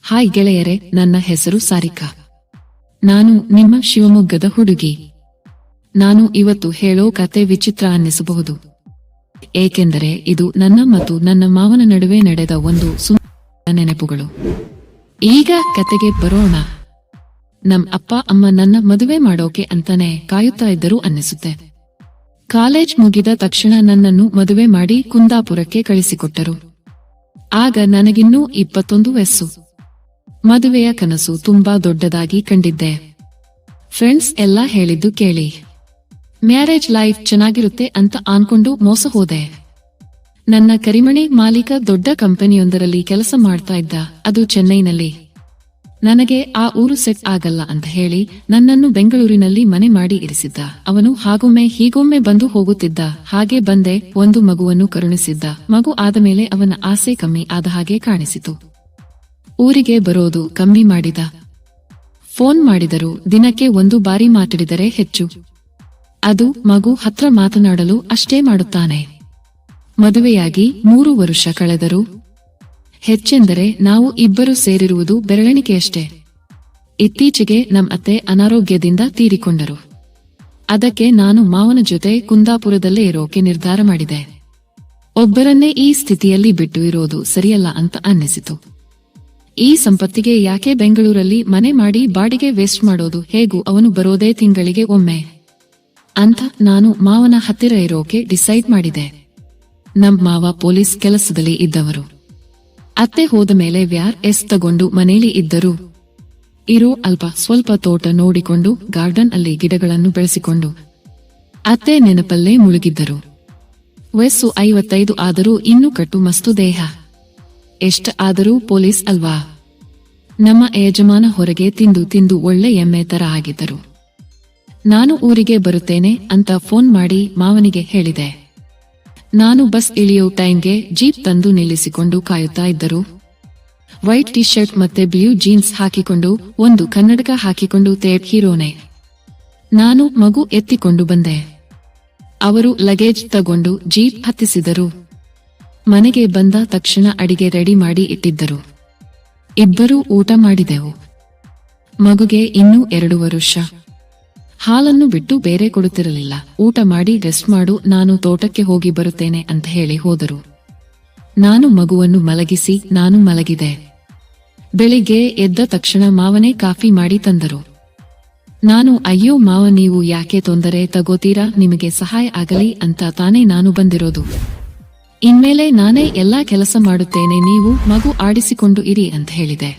Hi ಗೆಳೆಯರೆ, ನನ್ನ ಹೆಸರು ಸಾರಿಕಾ. ನಾನು ನಿಮ್ಮ ಶಿವಮೊಗ್ಗದ ಹುಡುಗಿ. ನಾನು ಇವತ್ತು ಹೇಳೋ ಕತೆ ವಿಚಿತ್ರ ಅನ್ನಿಸಬಹುದು, ಏಕೆಂದರೆ ಇದು ನನ್ನ ಮತ್ತು ನನ್ನ ಮಾವನ ನಡುವೆ ನಡೆದ ಒಂದು ಸುಂದರ ನೆನಪುಗಳು. ಈಗ ಕತೆಗೆ ಬರೋಣ. ನಮ್ ಅಪ್ಪ ಅಮ್ಮ ನನ್ನ ಮದುವೆ ಮಾಡೋಕೆ ಅಂತಾನೆ ಕಾಯುತ್ತಾ ಇದ್ದರು ಅನ್ನಿಸುತ್ತೆ. ಕಾಲೇಜ್ ಮುಗಿದ ತಕ್ಷಣ ನನ್ನನ್ನು ಮದುವೆ ಮಾಡಿ ಕುಂದಾಪುರಕ್ಕೆ ಕಳಿಸಿಕೊಟ್ಟರು. ಆಗ ನನಗಿನ್ನೂ 21 ವಯಸ್ಸು. ಮದುವೆಯ ಕನಸು ತುಂಬಾ ದೊಡ್ಡದಾಗಿ ಕಂಡಿದ್ದೆ. ಫ್ರೆಂಡ್ಸ್ ಎಲ್ಲ ಹೇಳಿದ್ದು ಕೇಳಿ ಮ್ಯಾರೇಜ್ ಲೈಫ್ ಚೆನ್ನಾಗಿರುತ್ತೆ ಅಂತ ಅನ್ಕೊಂಡು ಮೋಸ ಹೋದೆ. ನನ್ನ ಕರಿಮಣಿ ಮಾಲೀಕ ದೊಡ್ಡ ಕಂಪನಿಯೊಂದರಲ್ಲಿ ಕೆಲಸ ಮಾಡ್ತಾ ಇದ್ದ, ಅದು ಚೆನ್ನೈನಲ್ಲಿ. ನನಗೆ ಆ ಊರು ಸೆಟ್ ಆಗಲ್ಲ ಅಂತ ಹೇಳಿ ನನ್ನನ್ನು ಬೆಂಗಳೂರಿನಲ್ಲಿ ಮನೆ ಮಾಡಿ ಇರಿಸಿದ್ದ. ಅವನು ಹಾಗೊಮ್ಮೆ ಹೀಗೊಮ್ಮೆ ಬಂದು ಹೋಗುತ್ತಿದ್ದ. ಹಾಗೆ ಬಂದೆ. ಒಂದು ಮಗುವನ್ನು ಕರುಣಿಸಿದ್ದ. ಮಗು ಆದಮೇಲೆ ಅವನ ಆಸೆ ಕಮ್ಮಿ ಆದ ಹಾಗೆ ಕಾಣಿಸಿತು. ಊರಿಗೆ ಬರೋದು ಕಮ್ಮಿ ಮಾಡಿದ. ಫೋನ್ ಮಾಡಿದರು ದಿನಕ್ಕೆ 1 ಬಾರಿ ಮಾತಾಡಿದರೆ ಹೆಚ್ಚು. ಅದು ಮಗು ಹತ್ರ ಮಾತನಾಡಲು ಅಷ್ಟೇ ಮಾಡುತ್ತಾನೆ. ಮದುವೆಯಾಗಿ 3 ವರ್ಷ ಕಳೆದರು. ಹೆಚ್ಚೆಂದರೆ ನಾವು ಇಬ್ಬರು ಸೇರಿರುವುದು ಬೆರಳೆಣಿಕೆಯಷ್ಟೇ. ಇತ್ತೀಚೆಗೆ ನಮ್ ಅತ್ತೆ ಅನಾರೋಗ್ಯದಿಂದ ತೀರಿಕೊಂಡರು. ಅದಕ್ಕೆ ನಾನು ಮಾವನ ಜೊತೆ ಕುಂದಾಪುರದಲ್ಲೇ ಇರೋಕೆ ನಿರ್ಧಾರ ಮಾಡಿದೆ. ಒಬ್ಬರನ್ನೇ ಈ ಸ್ಥಿತಿಯಲ್ಲಿ ಬಿಟ್ಟು ಇರೋದು ಸರಿಯಲ್ಲ ಅಂತ ಅನ್ನಿಸಿತು. ಈ ಸಂಪತ್ತಿಗೆ ಯಾಕೆ ಬೆಂಗಳೂರಲ್ಲಿ ಮನೆ ಮಾಡಿ ಬಾಡಿಗೆ ವೇಸ್ಟ್ ಮಾಡೋದು, ಹೇಗೂ ಅವನು ಬರೋದೇ ತಿಂಗಳಿಗೆ ಒಮ್ಮೆ ಅಂತ ನಾನು ಮಾವನ ಹತ್ತಿರ ಇರೋಕೆ ಡಿಸೈಡ್ ಮಾಡಿದೆ. ನಮ್ ಮಾವ ಪೊಲೀಸ್ ಕೆಲಸದಲ್ಲಿ ಇದ್ದವರು. ಅತ್ತೆ ಹೋದ ಮೇಲೆ ವ್ಯಾರ್ ತಗೊಂಡು ಮನೇಲಿ ಇದ್ದರು. ಇರೋ ಸ್ವಲ್ಪ ತೋಟ ನೋಡಿಕೊಂಡು ಗಾರ್ಡನ್ ಅಲ್ಲಿ ಗಿಡಗಳನ್ನು ಬೆಳೆಸಿಕೊಂಡು ಅತ್ತೆ ನೆನಪಲ್ಲೇ ಮುಳುಗಿದ್ದರು. ವಯಸ್ಸು 55 ಆದರೂ ಇನ್ನೂ ಕಟ್ಟು ಮಸ್ತು ದೇಹ. ಎಷ್ಟ ಆದರೂ ಪೊಲೀಸ್ ಅಲ್ವಾ. ನಮ್ಮ ಯಜಮಾನ ಹೊರಗೆ ತಿಂದು ತಿಂದು ಒಳ್ಳೆ ಎಮ್ಮೆ ತರ ಆಗಿದ್ದರು. ನಾನು ಊರಿಗೆ ಬರುತ್ತೇನೆ ಅಂತ ಫೋನ್ ಮಾಡಿ ಮಾವನಿಗೆ ಹೇಳಿದೆ. ನಾನು ಬಸ್ ಇಳಿಯೋ ಟೈಮ್ಗೆ ಜೀಪ್ ತಂದು ನಿಲ್ಲಿಸಿಕೊಂಡು ಕಾಯುತ್ತಾ ಇದ್ದರು. ವೈಟ್ ಟಿ ಶರ್ಟ್ ಮತ್ತೆ ಬ್ಲೂ ಜೀನ್ಸ್ ಹಾಕಿಕೊಂಡು ಒಂದು ಕನ್ನಡಕ ಹಾಕಿಕೊಂಡು ತೇಪ್ ಹೀರೋನೆ. ನಾನು ಮಗು ಎತ್ತಿಕೊಂಡು ಬಂದೆ. ಅವರು ಲಗೇಜ್ ತಗೊಂಡು ಜೀಪ್ ಹತ್ತಿಸಿದರು. ಮನೆಗೆ ಬಂದ ತಕ್ಷಣ ಅಡಿಗೆ ರೆಡಿ ಮಾಡಿ ಇಟ್ಟಿದ್ದರು. ಇಬ್ಬರೂ ಊಟ ಮಾಡಿದೆವು. ಮಗುಗೆ ಇನ್ನೂ 2 ವರ್ಷ. ಹಾಲನ್ನು ಬಿಟ್ಟು ಬೇರೆ ಕೊಡುತ್ತಿರಲಿಲ್ಲ. ಊಟ ಮಾಡಿ ರೆಸ್ಟ್ ಮಾಡು, ನಾನು ತೋಟಕ್ಕೆ ಹೋಗಿ ಬರುತ್ತೇನೆ ಅಂತ ಹೇಳಿ ಹೋದರು. ನಾನು ಮಗುವನ್ನು ಮಲಗಿಸಿ ನಾನು ಮಲಗಿದೆ. ಬೆಳಿಗ್ಗೆ ಎದ್ದ ತಕ್ಷಣ ಮಾವನೇ ಕಾಫಿ ಮಾಡಿ ತಂದರು. ನಾನು ಅಯ್ಯೋ ಮಾವ, ನೀವು ಯಾಕೆ ತೊಂದರೆ ತಗೋತೀರಾ, ನಿಮಗೆ ಸಹಾಯ ಆಗಲಿ ಅಂತ ತಾನೇ ನಾನು ಬಂದಿರೋದು. ಇನ್ಮೇಲೆ ನಾನೇ ಎಲ್ಲಾ ಕೆಲಸ ಮಾಡುತ್ತೇನೆ, ನೀವು ಮಗು ಆಡಿಸಿಕೊಂಡು ಇರಿ ಅಂತ ಹೇಳಿದೆ.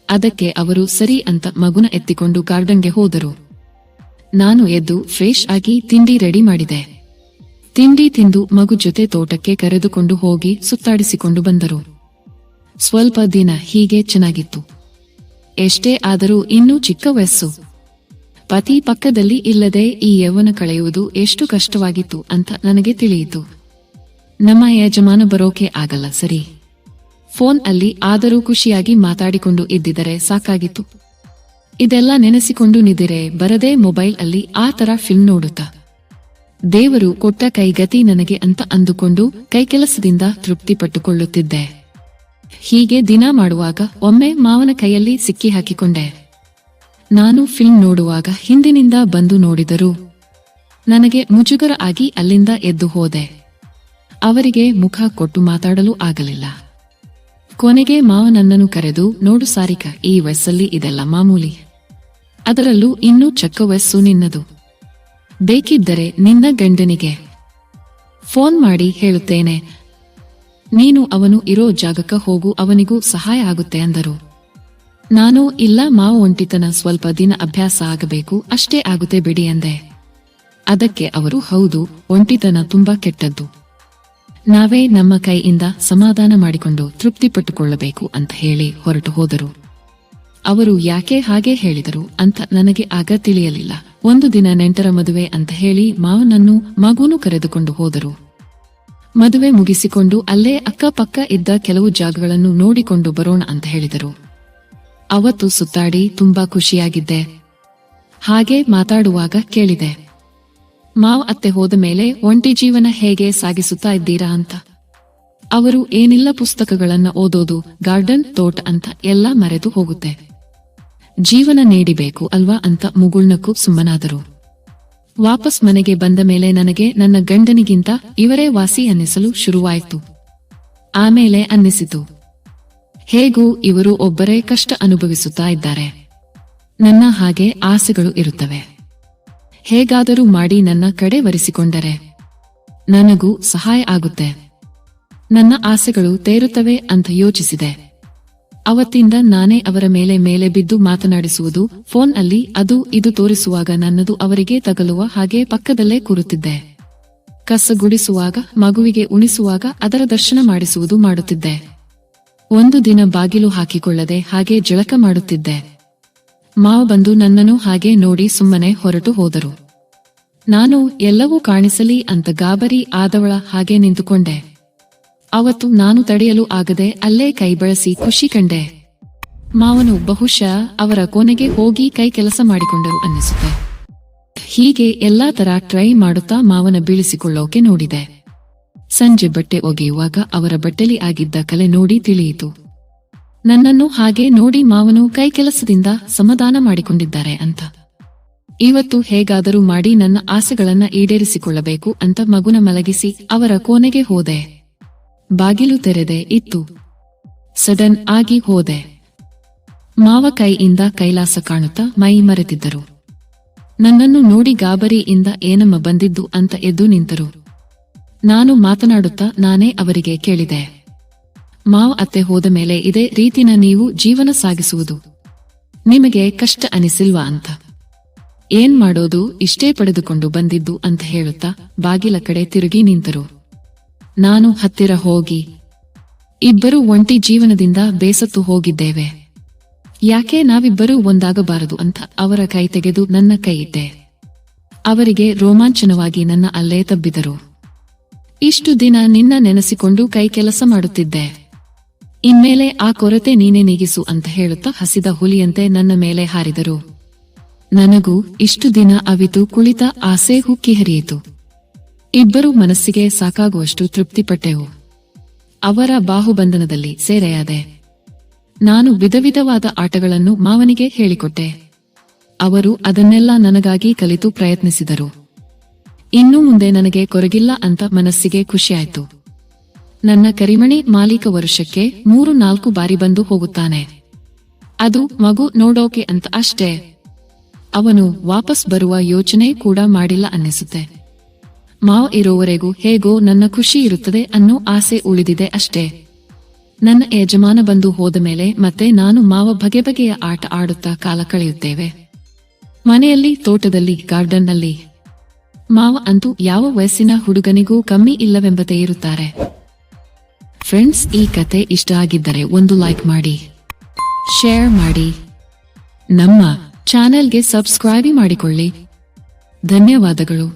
ಅದಕ್ಕೆ ಅವರು ಸರಿ ಅಂತ ಮಗುನ ಎತ್ತಿಕೊಂಡು ಗಾರ್ಡನ್ಗೆ ಹೋದರು. ನಾನು ಎದ್ದು ಫ್ರೆಶ್ ಆಗಿ ತಿಂಡಿ ರೆಡಿ ಮಾಡಿದೆ. ತಿಂಡಿ ತಿಂದು ಮಗು ಜೊತೆ ತೋಟಕ್ಕೆ ಕರೆದುಕೊಂಡು ಹೋಗಿ ಸುತ್ತಾಡಿಸಿಕೊಂಡು ಬಂದರು. ಸ್ವಲ್ಪ ದಿನ ಹೀಗೆ ಚೆನ್ನಾಗಿತ್ತು. ಎಷ್ಟೇ ಆದರೂ ಇನ್ನೂ ಚಿಕ್ಕ ವಯಸ್ಸು. ಪತಿ ಪಕ್ಕದಲ್ಲಿ ಇಲ್ಲದೆ ಈ ಯೌವನ ಕಳೆಯುವುದು ಎಷ್ಟು ಕಷ್ಟವಾಗಿತ್ತು ಅಂತ ನನಗೆ ತಿಳಿಯಿತು. ನಮ್ಮ ಯಜಮಾನ ಬರೋಕೆ ಆಗಲ್ಲ ಸರಿ, ಫೋನ್ ಅಲ್ಲಿ ಆದರೂ ಖುಷಿಯಾಗಿ ಮಾತಾಡಿಕೊಂಡು ಇದ್ದಿದರೆ ಸಾಕಾಗಿತ್ತು. ಇದೆಲ್ಲ ನೆನೆಸಿಕೊಂಡು ನಿದ್ರೆ ಬರದೆ ಮೊಬೈಲ್ ಅಲ್ಲಿ ಆ ತರ ಫಿಲ್ಮ್ ನೋಡುತ್ತಾ ದೇವರು ಕೊಟ್ಟ ಕೈಗತಿ ನನಗೆ ಅಂತ ಅಂದುಕೊಂಡು ಕೈಕೆಲಸದಿಂದ ತೃಪ್ತಿ ಪಟ್ಟುಕೊಳ್ಳುತ್ತಿದ್ದೆ. ಹೀಗೆ ದಿನ ಮಾಡುವಾಗ ಒಮ್ಮೆ ಮಾವನ ಕೈಯಲ್ಲಿ ಸಿಕ್ಕಿ ಹಾಕಿಕೊಂಡೆ. ನಾನು ಫಿಲ್ಮ್ ನೋಡುವಾಗ ಹಿಂದಿನಿಂದ ಬಂದು ನೋಡಿದರು. ನನಗೆ ಮುಜುಗರ ಆಗಿ ಅಲ್ಲಿಂದ ಎದ್ದು ಹೋದೆ. ಅವರಿಗೆ ಮುಖ ಕೊಟ್ಟು ಮಾತಾಡಲು ಆಗಲಿಲ್ಲ. ಕೊನೆಗೆ ಮಾವ ನನ್ನನ್ನು ಕರೆದು, ನೋಡು ಸಾರಿಕಾ, ಈ ವಯಸ್ಸಲ್ಲಿ ಇದೆಲ್ಲ ಮಾಮೂಲಿ. ಅದರಲ್ಲೂ ಇನ್ನೂ ಚಕ್ಕ ವಯಸ್ಸು ನಿನ್ನದು. ಬೇಕಿದ್ದರೆ ನಿನ್ನ ಗಂಡನಿಗೆ ಫೋನ್ ಮಾಡಿ ಹೇಳುತ್ತೇನೆ, ನೀನು ಅವನು ಇರೋ ಜಾಗಕ್ಕ ಹೋಗು, ಅವನಿಗೂ ಸಹಾಯ ಆಗುತ್ತೆ ಅಂದರು. ನಾನು ಇಲ್ಲ ಮಾವ, ಒಂಟಿತನ ಸ್ವಲ್ಪ ದಿನ ಅಭ್ಯಾಸ ಆಗಬೇಕು, ಅಷ್ಟೇ ಆಗುತ್ತೆ ಬಿಡಿ ಎಂದೆ. ಅದಕ್ಕೆ ಅವರು ಹೌದು, ಒಂಟಿತನ ತುಂಬಾ ಕೆಟ್ಟದ್ದು. ನಾವೇ ನಮ್ಮ ಕೈಯಿಂದ ಸಮಾಧಾನ ಮಾಡಿಕೊಂಡು ತೃಪ್ತಿ ಪಟ್ಟುಕೊಳ್ಳಬೇಕು ಅಂತ ಹೇಳಿ ಹೊರಟು ಹೋದರು. ಅವರು ಯಾಕೆ ಹಾಗೆ ಹೇಳಿದರು ಅಂತ ನನಗೆ ಆಗ ತಿಳಿಯಲಿಲ್ಲ. ಒಂದು ದಿನ ನೆಂಟರ ಮದುವೆ ಅಂತ ಹೇಳಿ ಮಾವನನ್ನು ಮಗುನು ಕರೆದುಕೊಂಡು ಹೋದರು. ಮದುವೆ ಮುಗಿಸಿಕೊಂಡು ಅಲ್ಲೇ ಅಕ್ಕಪಕ್ಕ ಇದ್ದ ಕೆಲವು ಜಾಗಗಳನ್ನು ನೋಡಿಕೊಂಡು ಬರೋಣ ಅಂತ ಹೇಳಿದರು. ಅವತ್ತು ಸುತ್ತಾಡಿ ತುಂಬಾ ಖುಷಿಯಾಗಿದ್ದೆ. ಹಾಗೆ ಮಾತಾಡುವಾಗ ಕೇಳಿದೆ, ಮಾವ ಅತ್ತೆ ಹೋದ ಮೇಲೆ ಒಂಟಿ ಜೀವನ ಹೇಗೆ ಸಾಗಿಸುತ್ತಾ ಇದ್ದೀರಾ ಅಂತ. ಅವರು ಏನಿಲ್ಲ ಪುಸ್ತಕಗಳನ್ನ ಓದೋದು, ಗಾರ್ಡನ್, ತೋಟ ಅಂತ ಎಲ್ಲ ಮರೆತು ಹೋಗುತ್ತೆ. ಜೀವನ ನೀಡಿಬೇಕು ಅಲ್ವಾ ಅಂತ ಮುಗುಳ್ನಕ್ಕೂ ಸುಮ್ಮನಾದರು. ವಾಪಸ್ ಮನೆಗೆ ಬಂದ ಮೇಲೆ ನನಗೆ ನನ್ನ ಗಂಡನಿಗಿಂತ ಇವರೇ ವಾಸಿ ಅನ್ನಿಸಲು ಶುರುವಾಯಿತು. ಆಮೇಲೆ ಅನ್ನಿಸಿತು, ಹೇಗೂ ಇವರು ಒಬ್ಬರೇ ಕಷ್ಟ ಅನುಭವಿಸುತ್ತಾ ಇದ್ದಾರೆ. ನನ್ನ ಹಾಗೆ ಆಸೆಗಳು ಇರುತ್ತವೆ. ಹೇಗಾದರೂ ಮಾಡಿ ನನ್ನ ಕಡೆ ವರಿಸಿಕೊಂಡರೆ ನನಗೂ ಸಹಾಯ ಆಗುತ್ತೆ. ನನ್ನ ಆಸೆಗಳು ತೇರುತ್ತವೆ ಅಂತ ಯೋಚಿಸಿದೆ. ಅವತ್ತಿಂದ ನಾನೇ ಅವರ ಮೇಲೆ ಬಿದ್ದು ಮಾತನಾಡಿಸುವುದು, ಫೋನ್ ಅಲ್ಲಿ ಅದು ಇದು ತೋರಿಸುವಾಗ ನನ್ನದು ಅವರಿಗೆ ತಗಲುವ ಹಾಗೆ ಪಕ್ಕದಲ್ಲೇ ಕೂರುತ್ತಿದ್ದೆ. ಕಸ ಗುಡಿಸುವಾಗ, ಮಗುವಿಗೆ ಉಣಿಸುವಾಗ ಅದರ ದರ್ಶನ ಮಾಡಿಸುವುದು ಮಾಡುತ್ತಿದ್ದೆ. ಒಂದು ದಿನ ಬಾಗಿಲು ಹಾಕಿಕೊಳ್ಳದೆ ಹಾಗೆ ಜಳಕ ಮಾಡುತ್ತಿದ್ದೆ. ಮಾವ ಬಂದು ನನ್ನನ್ನು ಹಾಗೆ ನೋಡಿ ಸುಮ್ಮನೆ ಹೊರಟು ಹೋದರು. ನಾನು ಎಲ್ಲವೂ ಕಾಣಿಸಲಿ ಅಂತ ಗಾಬರಿ ಆದವಳ ಹಾಗೆ ನಿಂತುಕೊಂಡೆ. ಅವತ್ತು ನಾನು ತಡೆಯಲು ಆಗದೆ ಅಲ್ಲೇ ಕೈ ಬಳಸಿ ಖುಷಿ ಕಂಡೆ. ಮಾವನು ಬಹುಶಃ ಅವರ ಕೊನೆಗೆ ಹೋಗಿ ಕೈ ಕೆಲಸ ಮಾಡಿಕೊಂಡರು ಅನ್ನಿಸುತ್ತೆ. ಹೀಗೆ ಎಲ್ಲಾ ತರ ಟ್ರೈ ಮಾಡುತ್ತಾ ಮಾವನ ಬೀಳಿಸಿಕೊಳ್ಳೋಕೆ ನೋಡಿದೆ. ಸಂಜೆ ಬಟ್ಟೆ ಒಗೆಯುವಾಗ ಅವರ ಬಟ್ಟೆಲಿ ಆಗಿದ್ದ ಕಲೆ ನೋಡಿ ತಿಳಿಯಿತು. ನನ್ನನ್ನು ಹಾಗೆ ನೋಡಿ ಮಾವನು ಕೈ ಕೆಲಸದಿಂದ ಸಮಾಧಾನ ಮಾಡಿಕೊಂಡಿದ್ದಾರೆ ಅಂತ. ಇವತ್ತು ಹೇಗಾದರೂ ಮಾಡಿ ನನ್ನ ಆಸೆಗಳನ್ನ ಈಡೇರಿಸಿಕೊಳ್ಳಬೇಕು ಅಂತ ಮಗುನ ಮಲಗಿಸಿ ಅವರ ಕೋಣೆಗೆ ಹೋದೆ. ಬಾಗಿಲು ತೆರೆದೇ ಇತ್ತು. ಸಡನ್ ಆಗಿ ಹೋದೆ. ಮಾವ ಕೈಯಿಂದ ಕೈಲಾಸ ಕಾಣುತ್ತಾ ಮೈ ಮರೆತಿದ್ದರು. ನನ್ನನ್ನು ನೋಡಿ ಗಾಬರಿಯಿಂದ ಏನಮ್ಮ ಬಂದಿದ್ದು ಅಂತ ಎದ್ದು ನಿಂತರು. ನಾನು ಮಾತನಾಡುತ್ತಾ ನಾನೇ ಅವರಿಗೆ ಕೇಳಿದೆ, ಮಾವ ಅತ್ತೆ ಹೋದ ಮೇಲೆ ಇದೇ ರೀತಿನ ನೀವು ಜೀವನ ಸಾಗಿಸುವುದು ನಿಮಗೆ ಕಷ್ಟ ಅನಿಸಿಲ್ವಾ ಅಂತ. ಏನ್ ಮಾಡೋದು, ಇಷ್ಟೇ ಪಡೆದುಕೊಂಡು ಬಂದಿದ್ದು ಅಂತ ಹೇಳುತ್ತಾ ಬಾಗಿಲ ಕಡೆ ತಿರುಗಿ ನಿಂತರು. ನಾನು ಹತ್ತಿರ ಹೋಗಿ, ಇಬ್ಬರು ಒಂಟಿ ಜೀವನದಿಂದ ಬೇಸತ್ತು ಹೋಗಿದ್ದೇವೆ, ಯಾಕೆ ನಾವಿಬ್ಬರೂ ಒಂದಾಗಬಾರದು ಅಂತ ಅವರ ಕೈ ತೆಗೆದು ನನ್ನ ಕೈ ಇಟ್ಟೆ. ಅವರಿಗೆ ರೋಮಾಂಚನವಾಗಿ ನನ್ನ ಅಲ್ಲೇ ತಬ್ಬಿದರು. ಇಷ್ಟು ದಿನ ನಿನ್ನ ನೆನೆಸಿಕೊಂಡು ಕೈ ಕೆಲಸ ಮಾಡುತ್ತಿದ್ದೆ, ಇನ್ಮೇಲೆ ಆ ಕೊರತೆ ನೀನೇ ನೀಗಿಸು ಅಂತ ಹೇಳುತ್ತಾ ಹಸಿದ ಹುಲಿಯಂತೆ ನನ್ನ ಮೇಲೆ ಹಾರಿದರು. ನನಗೂ ಇಷ್ಟು ದಿನ ಅವಿತು ಕುಳಿತ ಆಸೆ ಹುಕ್ಕಿ ಹರಿಯಿತು. ಇಬ್ಬರು ಮನಸ್ಸಿಗೆ ಸಾಕಾಗುವಷ್ಟು ತೃಪ್ತಿಪಟ್ಟೆವು. ಅವರ ಬಾಹುಬಂಧನದಲ್ಲಿ ಸೆರೆಯಾದೆ. ನಾನು ವಿಧವಿಧವಾದ ಆಟಗಳನ್ನು ಮಾವನಿಗೆ ಹೇಳಿಕೊಟ್ಟೆ. ಅವರು ಅದನ್ನೆಲ್ಲ ನನಗಾಗಿ ಕಲಿತು ಪ್ರಯತ್ನಿಸಿದರು. ಇನ್ನು ಮುಂದೆ ನನಗೆ ಕೊರಗಿಲ್ಲ ಅಂತ ಮನಸ್ಸಿಗೆ ಖುಷಿಯಾಯಿತು. ನನ್ನ ಕರಿಮಣಿ ಮಾಲೀಕ ವರ್ಷಕ್ಕೆ 3-4 ಬಾರಿ ಬಂದು ಹೋಗುತ್ತಾನೆ. ಅದು ಮಗು ನೋಡೋಕೆ ಅಂತ ಅಷ್ಟೇ. ಅವನು ವಾಪಸ್ ಬರುವ ಯೋಚನೆ ಕೂಡ ಮಾಡಿಲ್ಲ ಅನ್ನಿಸುತ್ತೆ. ಮಾವ ಇರೋವರೆಗೂ ಹೇಗೋ ನನ್ನ ಖುಷಿ ಇರುತ್ತದೆ ಅನ್ನೋ ಆಸೆ ಉಳಿದಿದೆ ಅಷ್ಟೇ. ನನ್ನ ಯಜಮಾನ ಬಂದು ಹೋದ ಮೇಲೆ ಮತ್ತೆ ನಾನು ಮಾವ ಬಗೆ ಬಗೆಯ ಆಟ ಆಡುತ್ತಾ ಕಾಲ ಕಳೆಯುತ್ತೇವೆ. ಮನೆಯಲ್ಲಿ, ತೋಟದಲ್ಲಿ, ಗಾರ್ಡನ್ನಲ್ಲಿ. ಮಾವ ಅಂತೂ ಯಾವ ವಯಸ್ಸಿನ ಹುಡುಗನಿಗೂ ಕಮ್ಮಿ ಇಲ್ಲವೆಂಬತೆ ಇರುತ್ತಾರೆ. ಫ್ರೆಂಡ್ಸ್, ಈ ಕತೆ ಇಷ್ಟ ಆಗಿದ್ದರೆ ಒಂದು ಲೈಕ್ ಮಾಡಿ, ಶೇರ್ ಮಾಡಿ, ನಮ್ಮ ಚಾನೆಲ್ಗೆ ಸಬ್ಸ್ಕ್ರೈಬ್ ಮಾಡಿಕೊಳ್ಳಿ. ಧನ್ಯವಾದಗಳು.